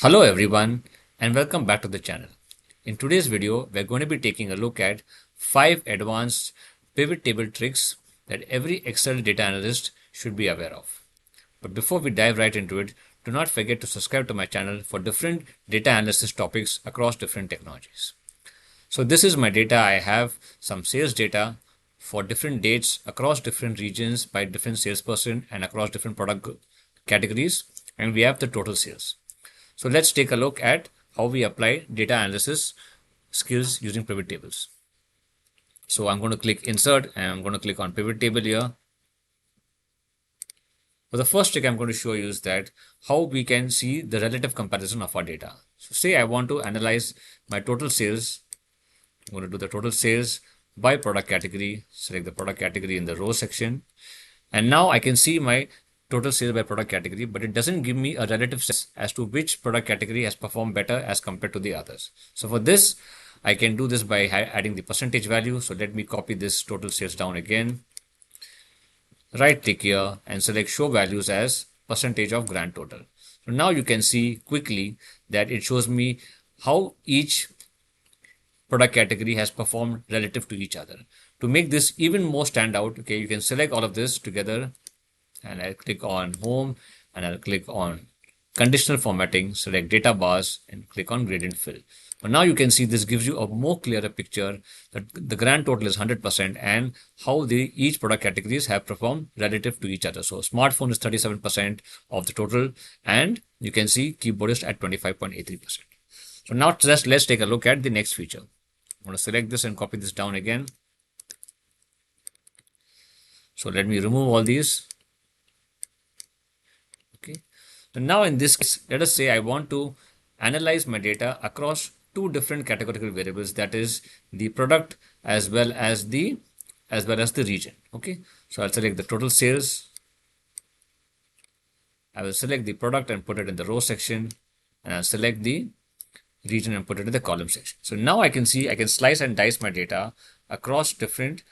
Hello everyone and welcome back to the channel. In today's video, we're going to be taking a look at 5 advanced pivot table tricks that every Excel data analyst should be aware of. But before we dive right into it, do not forget to subscribe to my channel for different data analysis topics across different technologies. So this is my data. I have some sales data for different dates across different regions by different salesperson and across different product categories, and we have the total sales. So let's take a look at how we apply data analysis skills using pivot tables. So I'm going to click insert and I'm going to click on pivot table here. So the first trick I'm going to show you is that how we can see the relative comparison of our data. So say I want to analyze my total sales. I'm going to do the total sales by product category, select the product category in the row section. And now I can see my total sales by product category, but it doesn't give me a relative sense as to which product category has performed better as compared to the others. So for this, I can do this by adding the percentage value. So let me copy this total sales down again. Right click here and select show values as percentage of grand total. So now you can see quickly that it shows me how each product category has performed relative to each other. To make this even more stand out, okay, you can select all of this together and I'll click on home and I'll click on conditional formatting, select data bars and click on gradient fill. But now you can see this gives you a more clearer picture that the grand total is 100% and how each product categories have performed relative to each other. So smartphone is 37% of the total and you can see keyboard is at 25.83%. So now let's take a look at the next feature. I'm going to select this and copy this down again. So let me remove all these. Okay. So now in this case, let us say I want to analyze my data across two different categorical variables, that is the product as well as the region. Okay. So I'll select the total sales. I will select the product and put it in the row section, and I'll select the region and put it in the column section. So now I can see I can slice and dice my data across different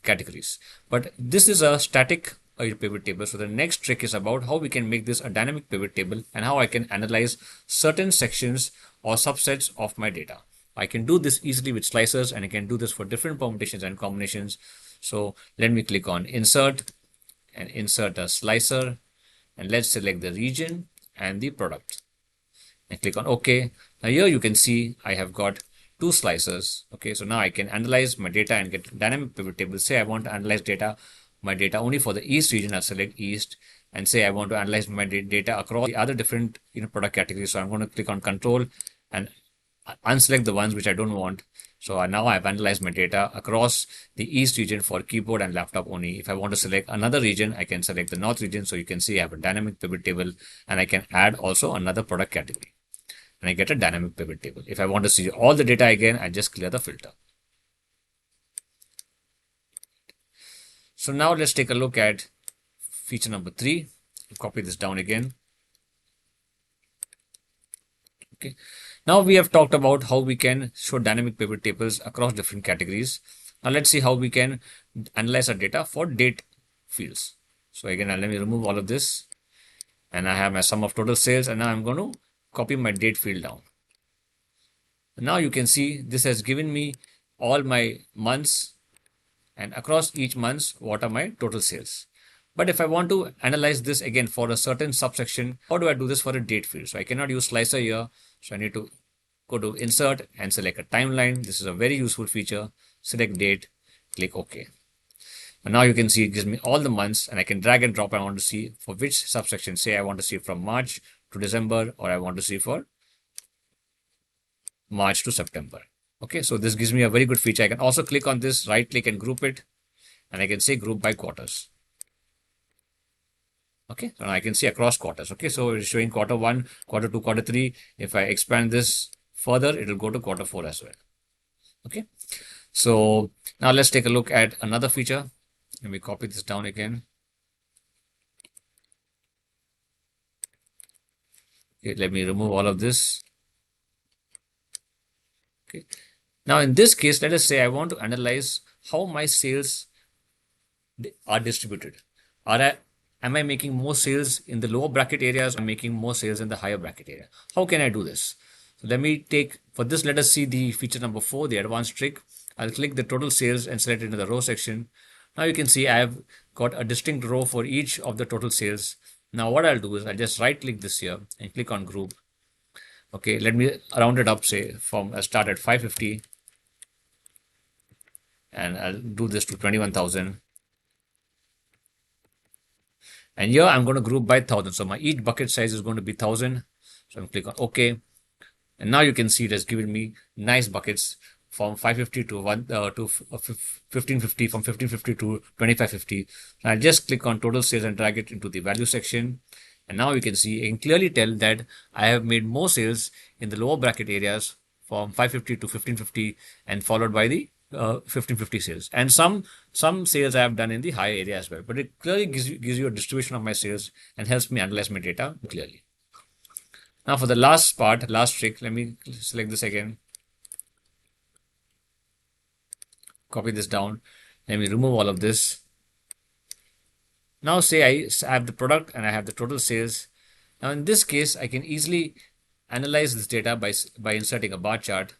categories. But this is a static pivot table. So the next trick is about how we can make this a dynamic pivot table and how I can analyze certain sections or subsets of my data. I can do this easily with slicers and I can do this for different permutations and combinations. So let me click on insert and insert a slicer and let's select the region and the product and click on OK. Now here you can see I have got two slicers. Okay, so now I can analyze my data and get dynamic pivot table. Say I want to analyze my data only for the East region. I'll select East and say I want to analyze my data across the other different product categories. So I'm going to click on Control and unselect the ones which I don't want. So now I've analyzed my data across the East region for keyboard and laptop only. If I want to select another region, I can select the North region. So you can see I have a dynamic pivot table and I can add also another product category. And I get a dynamic pivot table. If I want to see all the data again, I just clear the filter. So now let's take a look at feature number 3. Copy this down again. Okay. Now we have talked about how we can show dynamic pivot tables across different categories. Now let's see how we can analyze our data for date fields. So again, let me remove all of this and I have my sum of total sales and now I'm going to copy my date field down. Now you can see this has given me all my months and across each month what are my total sales. But if I want to analyze this again for a certain subsection, how do I do this for a date field? So I cannot use slicer here. So I need to go to insert and select a timeline. This is a very useful feature. Select date, click OK. And now you can see it gives me all the months and I can drag and drop. I want to see for which subsection. Say I want to see from March to December or I want to see for March to September. Okay, so this gives me a very good feature. I can also click on this, right click and group it, and I can say group by quarters. Okay, so now I can see across quarters. Okay, so it's showing quarter 1, quarter 2, quarter 3. If I expand this further, it will go to quarter 4 as well. Okay, so now let's take a look at another feature. Let me copy this down again. Okay, let me remove all of this. Okay. Now in this case, let us say I want to analyze how my sales are distributed. Am I making more sales in the lower bracket areas? Or am I making more sales in the higher bracket area? How can I do this? So let me take, for this, let us see the feature number 4, the advanced trick. I'll click the total sales and select it into the row section. Now you can see I have got a distinct row for each of the total sales. Now what I'll do is I'll just right click this here and click on group. Okay, let me round it up, say from a start at 550, and I'll do this to 21,000. And here I'm going to group by 1,000. So my each bucket size is going to be 1,000. So I'm click on OK. And now you can see it has given me nice buckets from 550 to 1550, from 1550 to 2550. So I'll just click on total sales and drag it into the value section. And now you can see and clearly tell that I have made more sales in the lower bracket areas from 550 to 1550 and followed by the 1550 sales. And some sales I have done in the high area as well. But it clearly gives you a distribution of my sales and helps me analyze my data clearly. Now for the last part, last trick, let me select this again. Copy this down. Let me remove all of this. Now say I have the product and I have the total sales. Now in this case, I can easily analyze this data by inserting a bar chart.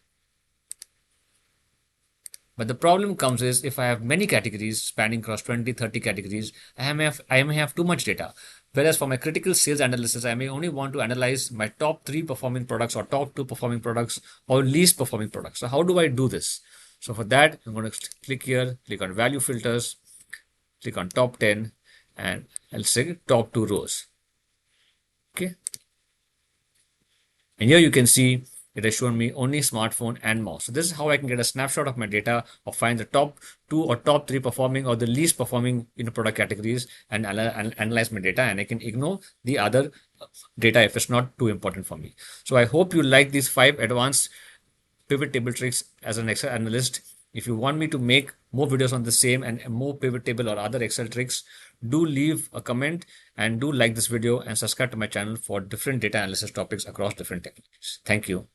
But the problem comes is if I have many categories spanning across 20, 30 categories, I may have too much data. Whereas for my critical sales analysis, I may only want to analyze my top 3 performing products or top 2 performing products or least performing products. So how do I do this? So for that, I'm going to click here, click on value filters, click on top 10, and I'll say top 2 rows. Okay. And here you can see it has shown me only smartphone and mouse. So this is how I can get a snapshot of my data or find the top 2 or top 3 performing or the least performing product categories and analyze my data, and I can ignore the other data if it's not too important for me. So I hope you like these 5 advanced pivot table tricks as an Excel analyst. If you want me to make more videos on the same and more pivot table or other Excel tricks, do leave a comment and do like this video and subscribe to my channel for different data analysis topics across different techniques. Thank you.